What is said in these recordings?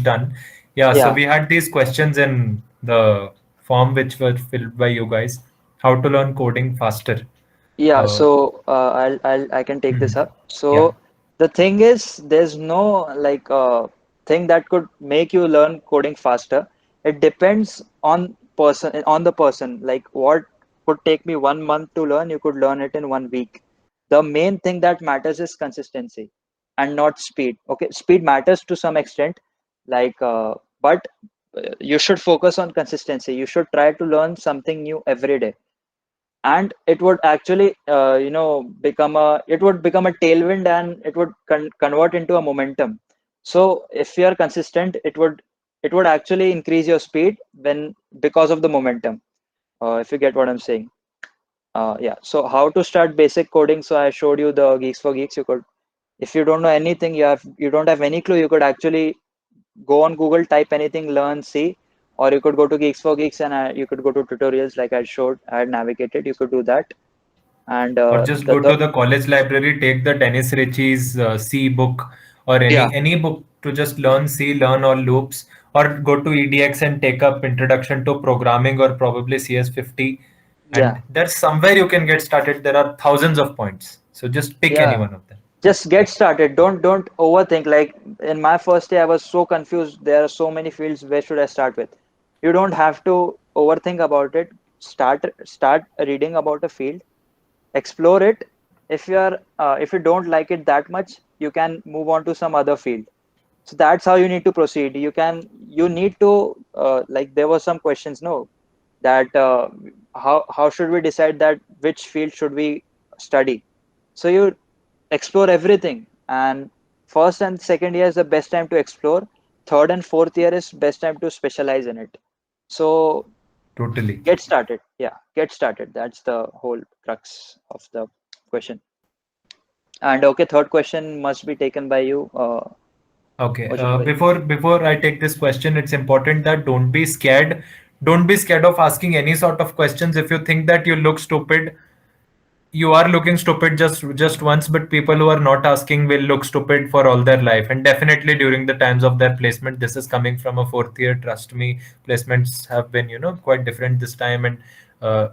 done. Yeah, so Yeah. we had these questions in the form which were filled by you guys. How to learn coding faster. Yeah, Uh, so I can take this mhm. up. Yeah, So the thing is, there's no like thing that could make you learn coding faster. It depends on the person. Like what could take me 1 month to learn, you could learn it in 1 week. The main thing that matters is consistency and not speed. Okay, speed matters to some extent, like but you should focus on consistency. You should try to learn something new every day, and it would actually it would become a tailwind, and it would convert into a momentum. So if you are consistent, it would actually increase your speed when because of the momentum, if you get what I'm saying. Yeah, so how to start basic coding? So I showed you the Geeks for Geeks. You could, if you don't know anything, you don't have any clue, you could actually go on Google, type anything, learn C, or you could go to Geeks for Geeks, and you could go to tutorials like I showed. I had navigated. You could do that. And or just go to the college library, take the Dennis Ritchie's C book or yeah, any book to just learn C, learn all loops, or go to EDX and take up Introduction to Programming or probably CS50. yeah, And there's somewhere you can get started. There are thousands of points. So just pick any yeah. one of them. Just get started. Don't overthink. Like in my first day, I was so confused. There are so many fields. Where should I start with? You don't have to overthink about it. Start reading about a field. Explore it. If you don't like it that much, you can move on to some other field. So that's how you need to proceed. You need to like there were some questions, no, that how should we decide that which field should we study? So you explore everything, and first and second year is the best time to explore. Third and fourth year is best time to specialize in it. So Totally. get started. Yeah, get started. That's the whole crux of the question. And okay, third question must be taken by you, Okay. Ojjwal bhai. Before I take this question, it's important that don't be scared. Don't be scared of asking any sort of questions. If you think that you look stupid, you are looking stupid just once, but people who are not asking will look stupid for all their life, and definitely during the times of their placement. This is coming from a fourth year, trust me. Placements have been quite different this time. And uh,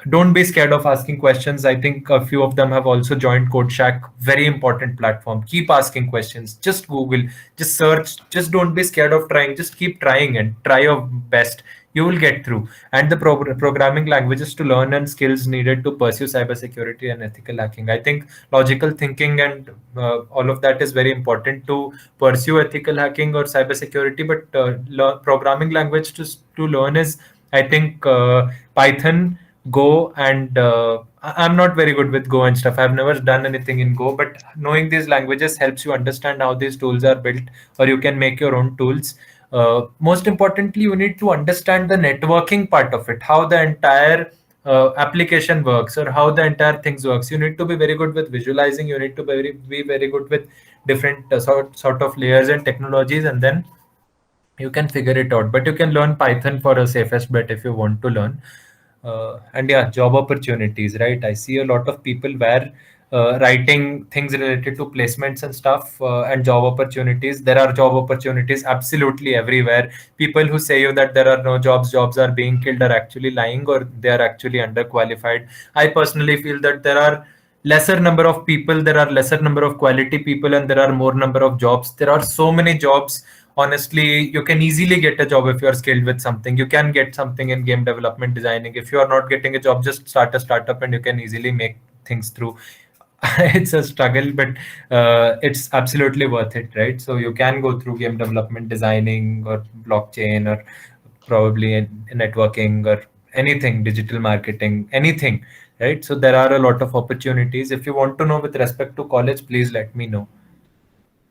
don't be scared of asking questions. I think a few of them have also joined CodeShack. Very important platform. Keep asking questions. Just Google, just search. Just don't be scared of trying. Just keep trying and try your best. You will get through. And the programming languages to learn and skills needed to pursue cybersecurity and ethical hacking. I think logical thinking and all of that is very important to pursue ethical hacking or cybersecurity. But programming language to learn is, I think, Python, Go, and I'm not very good with Go and stuff. I've never done anything in Go, but knowing these languages helps you understand how these tools are built, or you can make your own tools. Most importantly, you need to understand the networking part of it, how the entire application works or how the entire things works. You need to be very good with visualizing. You need to be very good with different sort of layers and technologies, and then you can figure it out. But you can learn Python for a safest bet if you want to learn. And yeah, job opportunities, right? I see a lot of people where writing things related to placements and stuff, and job opportunities. There are job opportunities absolutely everywhere. People who say you that there are no jobs are being killed, are actually lying, or they are actually underqualified. I personally feel that there are lesser number of people, there are lesser number of quality people, and there are more number of jobs. There are so many jobs. Honestly, you can easily get a job if you are skilled with something. You can get something in game development designing. If you are not getting a job, just start a startup and you can easily make things through. It's a struggle, but it's absolutely worth it, right? So you can go through game development designing or blockchain or probably in networking or anything, digital marketing, anything, right? So there are a lot of opportunities. If you want to know with respect to college, please let me know.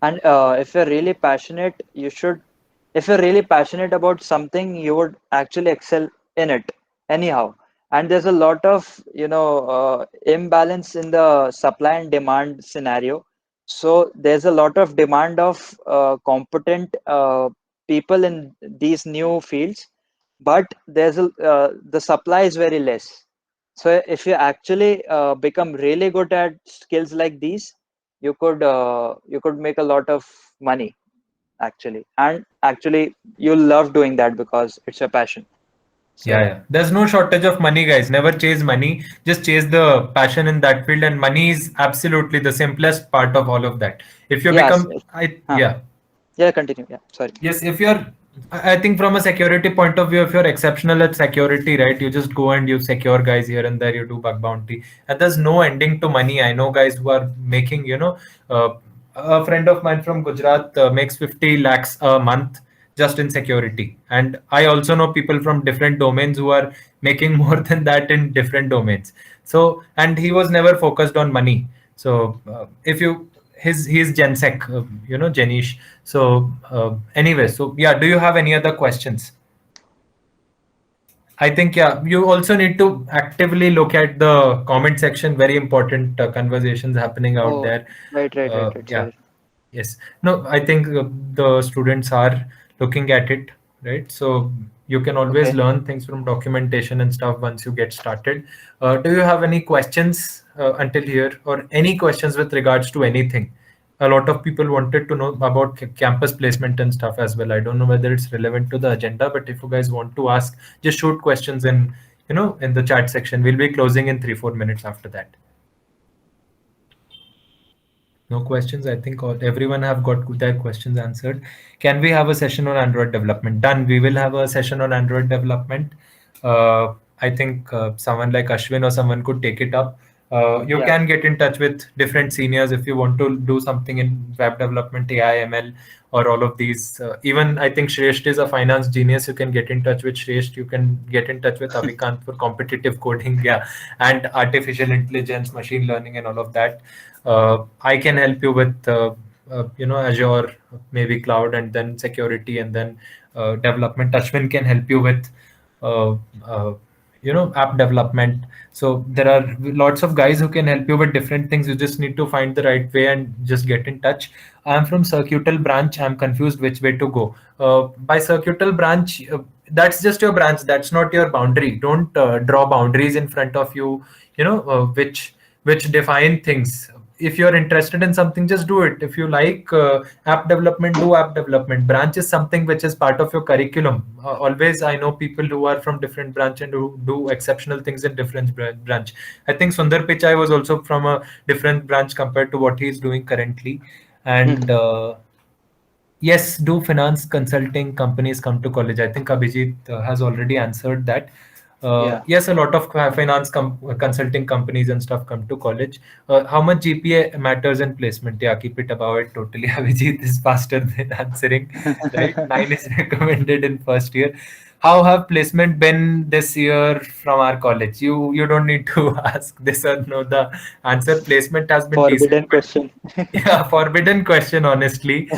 And if you're really passionate, you should, if you're really passionate about something, you would actually excel in it anyhow. And there's a lot of, imbalance in the supply and demand scenario. So there's a lot of demand of competent people in these new fields, but the supply is very less. So if you actually become really good at skills like these, you could make a lot of money. actually. And actually, you love doing that because it's your passion. Yeah, So yeah. There's no shortage of money, guys. Never chase money. Just chase the passion in that field, and money is absolutely the simplest part of all of that. If you yes, become, I huh. yeah, Yeah, continue. Yeah, sorry. yes. If you're, I think from a security point of view, if you're exceptional at security, right, you just go and you secure guys here and there. You do bug bounty, and there's no ending to money. I know guys who are making, uh, a friend of mine from Gujarat makes 50 lakhs a month just in security. And I also know people from different domains who are making more than that in different domains. So, and he was never focused on money. So, if you he's Gensec, Jenish. So, anyway, so yeah, do you have any other questions? I think, yeah, you also need to actively look at the comment section. Very important conversations happening out Oh, there. right. Yeah. Sorry. Yes. No, I think the students are looking at it, right? So you can always Okay. learn things from documentation and stuff once you get started. Do you have any questions until here, or any questions with regards to anything? A lot of people wanted to know about campus placement and stuff as well. I don't know whether it's relevant to the agenda, but if you guys want to ask, just shoot questions in the chat section. We'll be closing in 3-4 minutes after that. No questions. I think everyone have got their questions answered. Can we have a session on Android development? Done. We will have a session on Android development. I think someone like Ashwin or someone could take it up. You Yeah. can get in touch with different seniors if you want to do something in web development, AI, ML, or all of these. Even I think Shresht is a finance genius. You can get in touch with Shresht. You can get in touch with Avikant for competitive coding, yeah, and artificial intelligence, machine learning, and all of that. I can help you with Azure, maybe cloud, and then security, and then development. Ashwin can help you with uh, uh, app development. So there are lots of guys who can help you with different things. You just need to find the right way and just get in touch. I'm from Circuital branch. I'm confused which way to go. By Circuital branch, that's just your branch. That's not your boundary. Don't draw boundaries in front of you. Which define things. If you're interested in something, just do it. If you like app development, do app development. Branch is something which is part of your curriculum. Always I know people who are from different branch and who do exceptional things in different branch. I think Sundar Pichai was also from a different branch compared to what he's doing currently. And Mhm. yes, do finance consulting companies come to college? I think Abhijit has already answered that. Yeah. Yes, a lot of finance consulting companies and stuff come to college. How much GPA matters in placement? Yeah, keep it above it totally. Abhijit is faster than answering, right? 9 is recommended in first year. How have placement been this year from our college? You don't need to ask this or no. The answer, placement has been decent, Forbidden but question. yeah, forbidden question, honestly.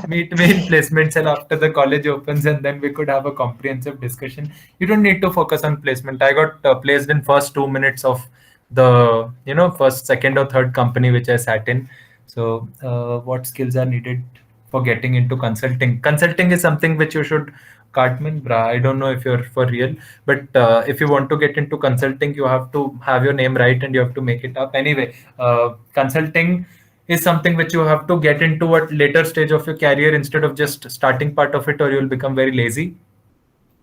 Meet me in placement cell after the college opens, and then we could have a comprehensive discussion. You don't need to focus on placement. I got placed in first 2 minutes of the first, second, or third company which I sat in. So, what skills are needed for getting into consulting? Consulting is something which you should. Cartman, brah, I don't know if you're for real, but if you want to get into consulting, you have to have your name right and you have to make it up. Anyway, consulting is something which you have to get into at later stage of your career instead of just starting part of it, or you'll become very lazy.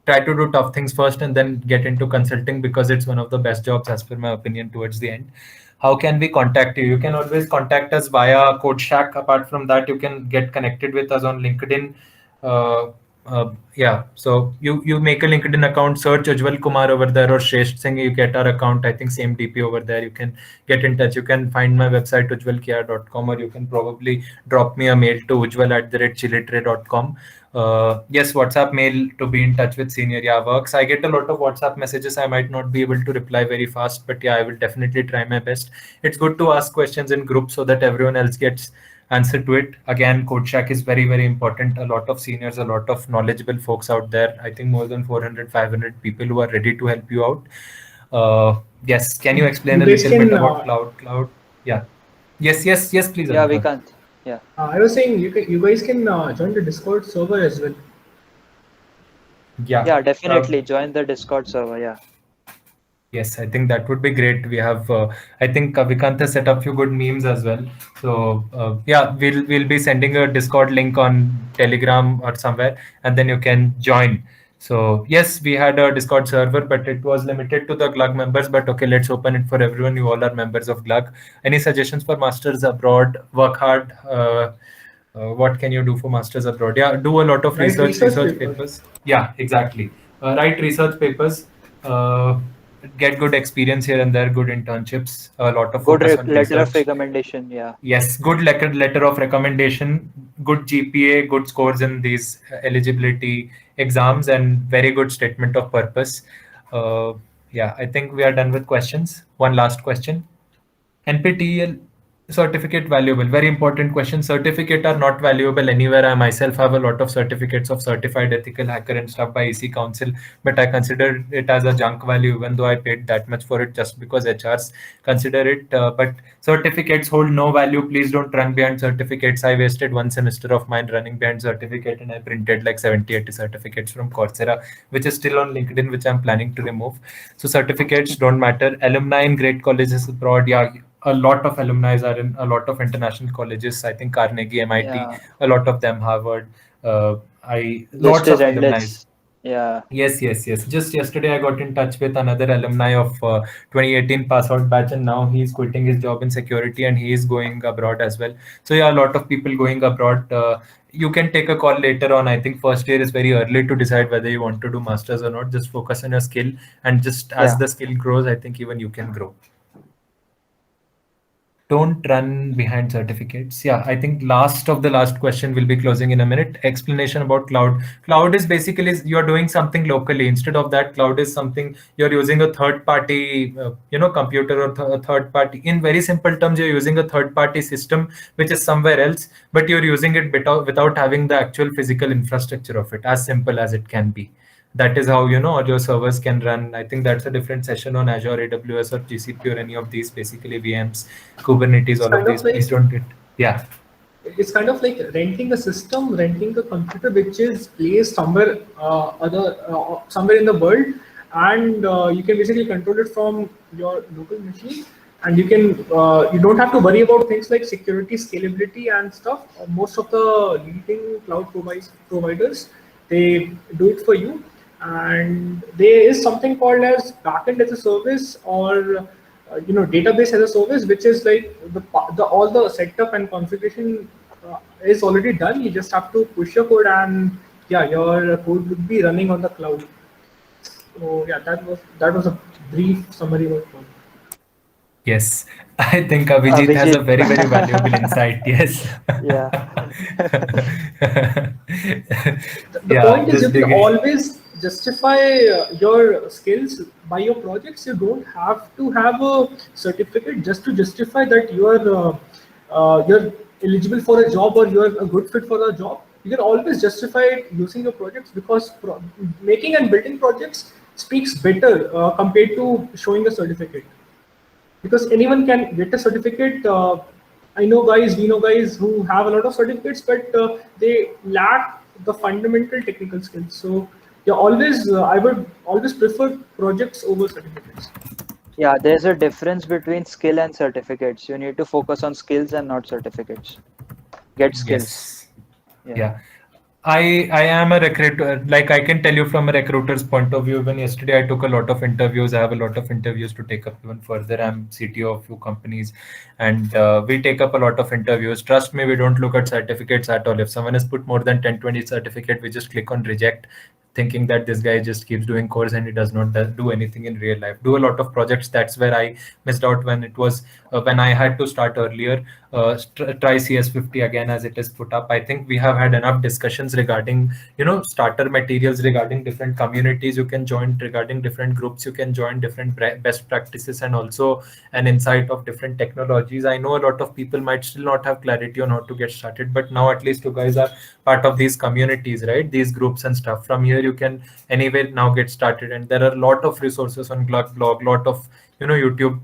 Try to do tough things first and then get into consulting, because it's one of the best jobs as per my opinion towards the end. How can we contact you? You can always contact us via Code Shack. Apart from that, you can get connected with us on LinkedIn. uh, yeah, so you make a LinkedIn account, search Ujjwal Kumar over there or Shresht Singh, you get our account. I think same DP over there. You can get in touch. You can find my website ujjwalkr.com, or you can probably drop me a mail to ujjwal@chilitre.com. Yes, WhatsApp mail to be in touch with senior. Yeah, works. I get a lot of WhatsApp messages. I might not be able to reply very fast, but yeah, I will definitely try my best. It's good to ask questions in groups so that everyone else gets answer to it. Again, Code Shack is very, very important. A lot of seniors, a lot of knowledgeable folks out there. I think more than 400, 500 people who are ready to help you out. Yes, can you explain You a guys little bit can. about cloud? Cloud, yeah. Yes, please, Yeah, we Avikant. can't. Yeah. I was saying you guys can join the Discord server as well. Yeah. Yeah, definitely join the Discord server. Yeah. Yes, I think that would be great. We have, I think Vikant has set up few good memes as well. So yeah, we'll be sending a Discord link on Telegram or somewhere, and then you can join. So yes, we had a Discord server, but it was limited to the Glug members. But okay, let's open it for everyone. You all are members of Glug. Any suggestions for masters abroad? Work hard. What can you do for masters abroad? Yeah, do a lot of Write research paper. papers. Yeah, exactly. Write research papers. Uh, get good experience here and there, good internships, a lot of Good focus on letter of research. recommendation. Yeah. Yes, good letter of recommendation, good GPA, good scores in these eligibility exams, and very good statement of purpose. Uh, yeah, I think we are done with questions. One last question. NPTEL certificate valuable? Very important question. Certificate are not valuable anywhere. I myself have a lot of certificates of certified ethical hacker and stuff by EC Council, but I consider it as a junk value, even though I paid that much for it just because HRs consider it. But certificates hold no value. Please don't run behind certificates. I wasted one semester of mine running behind certificate, and I printed like 70, 80 certificates from Coursera, which is still on LinkedIn, which I'm planning to remove. So certificates don't matter. Alumni in great colleges abroad, yeah, a lot of alumni are in a lot of international colleges. I think Carnegie, MIT, Yeah. a lot of them, Harvard. List Lots is of alumni. endless. Yeah. Yes, yes, yes. Just yesterday, I got in touch with another alumni of 2018 pass out batch, and now he's quitting his job in security and he is going abroad as well. So yeah, a lot of people going abroad. You can take a call later on. I think first year is very early to decide whether you want to do masters or not. Just focus on your skill, and just as Yeah. the skill grows, I think even you can grow. Don't run behind certificates. Yeah, I think last of the last question will be closing in a minute. Explanation about cloud. Cloud is basically you're doing something locally. Instead of that, cloud is something you're using a third party, computer or a third party. In very simple terms, you're using a third party system which is somewhere else, but you're using it without having the actual physical infrastructure of it. As simple as it can be. That is how all your servers can run. I think that's a different session on Azure, AWS, or GCP, or any of these, basically VMs, Kubernetes, It's all of kind these. of like Please don't get. Yeah. it's kind of like renting a system, renting a computer which is placed somewhere somewhere in the world, and you can basically control it from your local machine, and you don't have to worry about things like security, scalability, and stuff. Most of the leading cloud providers, they do it for you, and there is something called as backend as a service, or database as a service, which is like the all the setup and configuration is already done. You just have to push your code, and yeah, your code would be running on the cloud. So yeah, that was a brief summary of code. Yes. I think Abhijit has a Abhijit. very, very valuable insight. Yes. Yeah. The Yeah. point is, you Just can dig it. always justify your skills by your projects. You don't have to have a certificate just to justify that you're eligible for a job or you're a good fit for a job. You can always justify it using your projects, because making and building projects speaks better compared to showing a certificate, because anyone can get a certificate. We know guys who have a lot of certificates, but they lack the fundamental technical skills. So yeah, I would always prefer projects over certificates. Yeah, there's a difference between skill and certificates. You need to focus on skills and not certificates. Get skills. Yes. Yeah. Yeah. I am a recruiter. Like, I can tell you from a recruiter's point of view. Even yesterday, I took a lot of interviews. I have a lot of interviews to take up even further. I'm CTO of a few companies, and we take up a lot of interviews. Trust me, we don't look at certificates at all. If someone has put more than 10, 20 certificate, we just click on reject, thinking that this guy just keeps doing course and he does not do anything in real life. Do a lot of projects. That's where I missed out when it was when I had to start earlier. Try CS50 again as it is put up. I think we have had enough discussions regarding starter materials, regarding different communities you can join, regarding different groups you can join, different best practices, and also an insight of different technologies. I know a lot of people might still not have clarity on how to get started, but now at least you guys are part of these communities, right? These groups and stuff. From here you can anyway now get started, and there are a lot of resources on Glug blog, lot of YouTube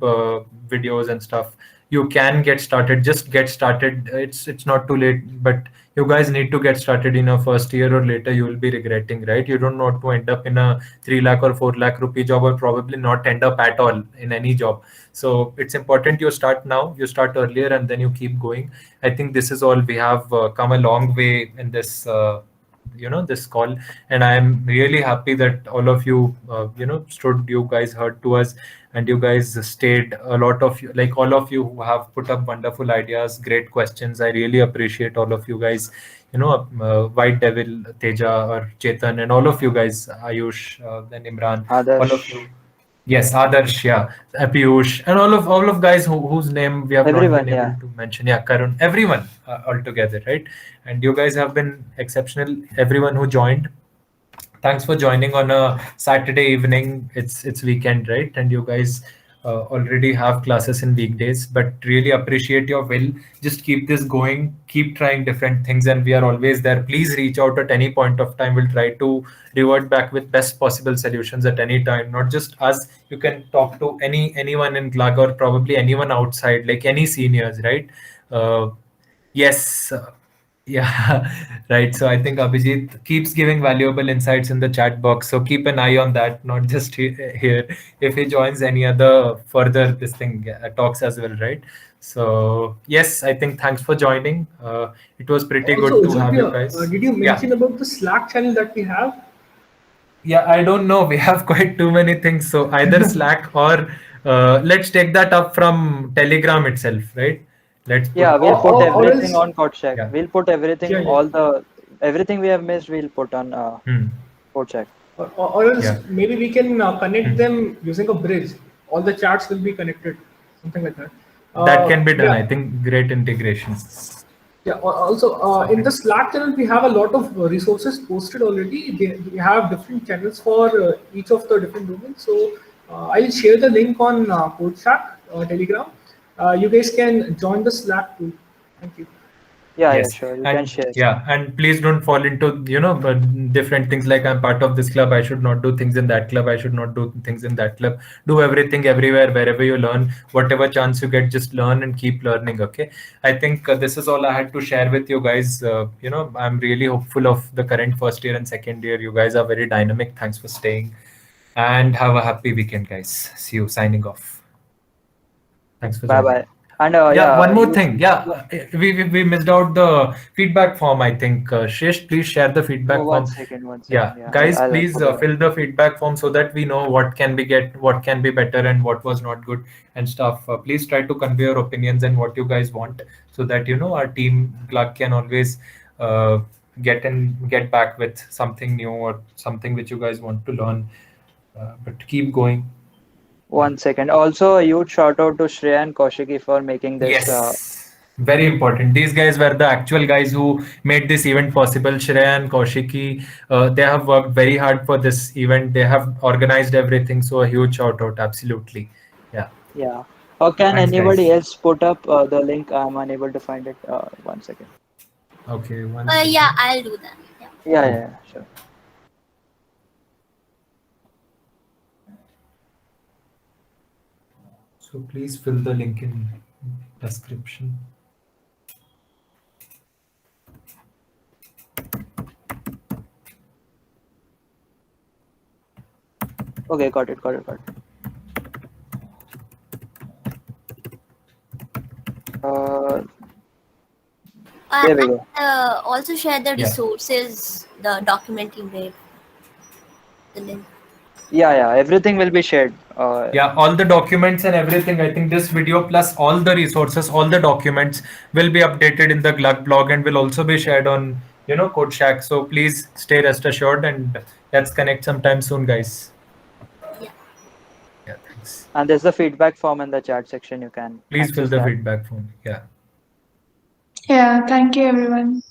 videos and stuff. You can get started. Just get started. It's not too late, but you guys need to get started in your first year, or later you will be regretting, right? You don't want to end up in a 3 lakh or 4 lakh rupee job, or probably not end up at all in any job. So it's important you start now, you start earlier, and then you keep going. I think this is all. We have come a long way in this this call, and I am really happy that all of you stood, you guys heard to us, and you guys stayed. A lot of you, like all of you who have put up wonderful ideas, great questions. I really appreciate all of you guys, White Devil, Teja, or Chetan, and all of you guys, Ayush, then Imran, all of Adarsh, you. Yes, Adarsh, yeah, Piyush, and all of guys whose name we have not been everyone, able yeah. to mention. Yeah, Karun, everyone all together, right? And you guys have been exceptional. Everyone who joined, thanks for joining on a Saturday evening. It's weekend, right? And you guys already have classes in weekdays, but really appreciate your will. Just keep this going, keep trying different things, and we are always there. Please reach out at any point of time. We'll try to revert back with best possible solutions at any time. Not just us. You can talk to anyone in Glag, or probably anyone outside, like any seniors, right? Uh, yes. Yeah, right. So I think Abhijit keeps giving valuable insights in the chat box. So keep an eye on that, not just here. If he joins any other further this thing talks as well, right? So yes, I think thanks for joining. It was pretty good Also, to have you Jyotia, guys. did you Yeah. mention about the Slack channel that we have? Yeah, I don't know. We have quite too many things. So either Slack, or let's take that up from Telegram itself, right? Let's Yeah, put we'll that. put Or everything else, on CodeCheck. Yeah. We'll put everything, yeah, yeah. everything we have missed, we'll put on Hmm. CodeCheck. Or else Yeah. maybe we can connect Hmm. them using a bridge. All the chats will be connected, something like that. That can be done. I Yeah, think great integration. yeah. Also, in Okay. the Slack channel, we have a lot of resources posted already. We have different channels for each of the different domains. So I'll share the link on CodeShack Telegram. You guys can join the Slack too. Thank you. Yeah, yeah, Yes, sure. You can and share. yeah, and please don't fall into different things like I'm part of this club. I should not do things in that club. I should not do things in that club. Do everything everywhere, wherever you learn, whatever chance you get, just learn and keep learning. Okay, I think this is all I had to share with you guys. I'm really hopeful of the current first year and second year. You guys are very dynamic. Thanks for staying, and have a happy weekend, guys. See you. Signing off. Thanks for Bye joining. bye. And Yeah, one more you, thing. yeah, Yeah, we missed out the feedback form, I think. Shresh, please share the oh, feedback form. one second. Yeah, Yeah, guys, I'll please put it on. fill the feedback form so that we know what can be better, and what was not good and stuff. Please try to convey your opinions and what you guys want, so that our team Glug can always uh, get back with something new, or something which you guys want to learn. But keep going. Yeah. 1 second. Also, a huge shout out to Shreya and Kaushiki for making this. Yes, very important. These guys were the actual guys who made this event possible. Shreya and Kaushiki, they have worked very hard for this event. They have organized everything. So a huge shout out. Absolutely. Yeah. Yeah. Or can Thanks, anybody guys. else put up the link? I'm unable to find it. 1 second. Okay, one Yeah, second. I'll do that. Yeah. Yeah, yeah, yeah, sure. So please fill the link in description. Okay, got it. Uh, there we go. Also share the Yeah. resources, the document you made, the link. Yeah, everything will be shared. Yeah, all the documents and everything. I think this video plus all the resources, all the documents will be updated in the Glug blog, and will also be shared on CodeShack. So please stay rest assured, and let's connect sometime soon, guys. Yeah. Yeah, thanks. And there's the feedback form in the chat section. You can Please fill access the that. feedback form. Yeah. Yeah, thank you everyone.